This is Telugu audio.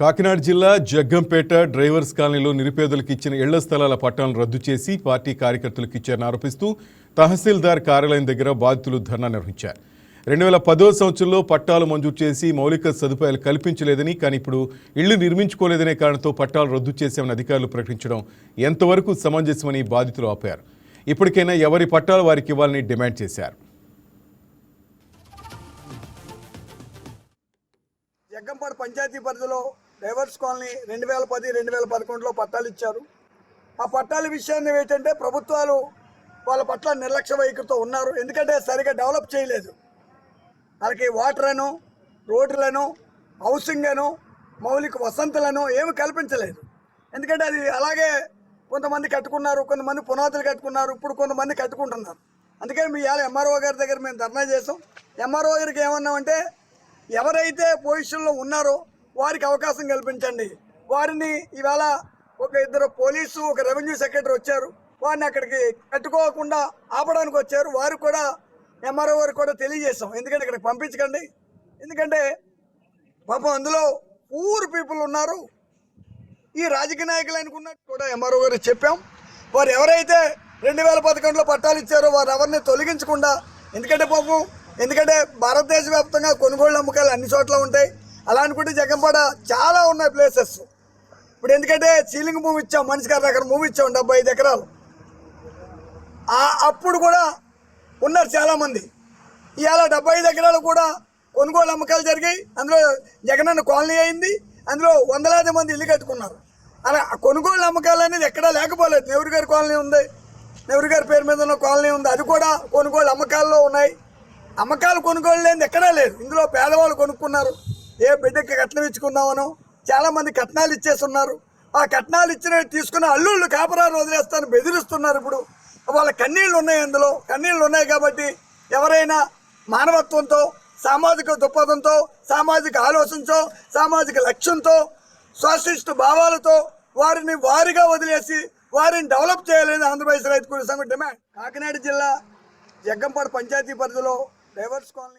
కాకినాడ జిల్లా జగ్గంపేట డ్రైవర్స్ కాలనీలో నిరుపేదలకు ఇచ్చిన ఇళ్ల స్థలాల పట్టాలను రద్దు చేసి పార్టీ కార్యకర్తలకు ఇచ్చారని ఆరోపిస్తూ తహసీల్దార్ కార్యాలయం దగ్గర బాధితులు ధర్నా నిర్వహించారు. 2010వ సంవత్సరంలో పట్టాలు మంజూరు చేసి మౌలిక సదుపాయాలు కల్పించలేదని, కానీ ఇప్పుడు ఇళ్లు నిర్మించుకోలేదనే కారణంతో పట్టాలు రద్దు చేశామని అధికారులు ప్రకటించడం ఎంతవరకు సమంజసమని బాధితులు ఆపారు. ఇప్పటికైనా ఎవరి పట్టాలు వారికి ఇవ్వాలని డిమాండ్ చేశారు. జగ్గంపేట పంచాయతీ పరిధిలో డ్రైవర్స్ కాలనీ 2010-2011లో పట్టాలు ఇచ్చారు. ఆ పట్టాల విషయాన్ని ఏంటంటే ప్రభుత్వాలు వాళ్ళ పట్ల నిర్లక్ష్య వైఖరితో ఉన్నారు. ఎందుకంటే సరిగా డెవలప్ చేయలేదు. వాళ్ళకి వాటర్ను, రోడ్లను, హౌసింగ్ను, మౌలిక వసతులను ఏమి కల్పించలేదు. ఎందుకంటే అది అలాగే కొంతమంది కట్టుకున్నారు, కొంతమంది పునాదులు కట్టుకున్నారు, ఇప్పుడు కొంతమంది కట్టుకుంటున్నారు. అందుకని మీ ఇవాళ ఎంఆర్ఓ గారి దగ్గర మేము ధర్నా చేసాం. ఎంఆర్ఓ గారికి ఏమన్నామంటే ఎవరైతే పొజిషన్లో ఉన్నారో వారికి అవకాశం కల్పించండి. వారిని ఇవాళ ఒక ఇద్దరు పోలీసు, ఒక రెవెన్యూ సెక్రటరీ వచ్చారు. వారిని అక్కడికి కట్టుకోకుండా ఆపడానికి వచ్చారు. వారు కూడా ఎంఆర్ఓ గారు కూడా తెలియజేసాం, ఎందుకంటే ఇక్కడికి పంపించకండి. ఎందుకంటే పాపం అందులో పూర్ పీపుల్ ఉన్నారు. ఈ రాజకీయ నాయకులు అనుకున్నట్టు కూడా ఎంఆర్ఓ గారికి చెప్పాం. వారు ఎవరైతే 2011లో పట్టాలు ఇచ్చారో వారు ఎవరిని తొలగించకుండా, ఎందుకంటే భారతదేశ వ్యాప్తంగా కొనుగోలు అమ్మకాలు అన్ని చోట్ల ఉంటాయి. అలా అనుకుంటే జగ్గంపేట చాలా ఉన్నాయి ప్లేసెస్. ఇప్పుడు ఎందుకంటే సీలింగ్ భూమి ఇచ్చాం, మనిషికి అక్కడ భూమి ఇచ్చాం 75 ఎకరాలు. అప్పుడు కూడా ఉన్నారు చాలామంది. ఇవాళ 75 ఎకరాలు కూడా కొనుగోలు అమ్మకాలు జరిగాయి. అందులో జగనన్న కాలనీ అయింది. అందులో వందలాది మంది ఇల్లు కట్టుకున్నారు. అలా కొనుగోలు అమ్మకాలు అనేది ఎక్కడా లేకపోలేదు. నెహ్రూ గారి కాలనీ ఉంది, నెహ్రూ గారి పేరు మీద ఉన్న కాలనీ ఉంది, అది కూడా కొనుగోలు అమ్మకాల్లో ఉన్నాయి. అమ్మకాలు కొనుగోలు లేని ఎక్కడా లేదు. ఇందులో పేదవాళ్ళు కొనుక్కున్నారు. ఏ బిడ్డకి కట్నం ఇచ్చుకుందామనో చాలామంది కట్నాలు ఇచ్చేస్తున్నారు. ఆ కట్నాలు ఇచ్చిన తీసుకున్న అల్లుళ్ళు కాపరాలు వదిలేస్తాను బెదిరిస్తున్నారు. ఇప్పుడు వాళ్ళ కన్నీళ్ళు ఉన్నాయి. అందులో కన్నీళ్ళు ఉన్నాయి కాబట్టి ఎవరైనా మానవత్వంతో, సామాజిక దృక్పథంతో, సామాజిక ఆలోచనతో, సామాజిక లక్ష్యంతో, సోషలిస్ట్ భావాలతో వారిని వారిగా వదిలేసి వారిని డెవలప్ చేయాలని ఆంధ్రప్రదేశ్ రైతు కూలీ సంఘం డిమాండ్. కాకినాడ జిల్లా జగ్గంపేట పంచాయతీ పరిధిలో డ్రైవర్స్ కాలనీ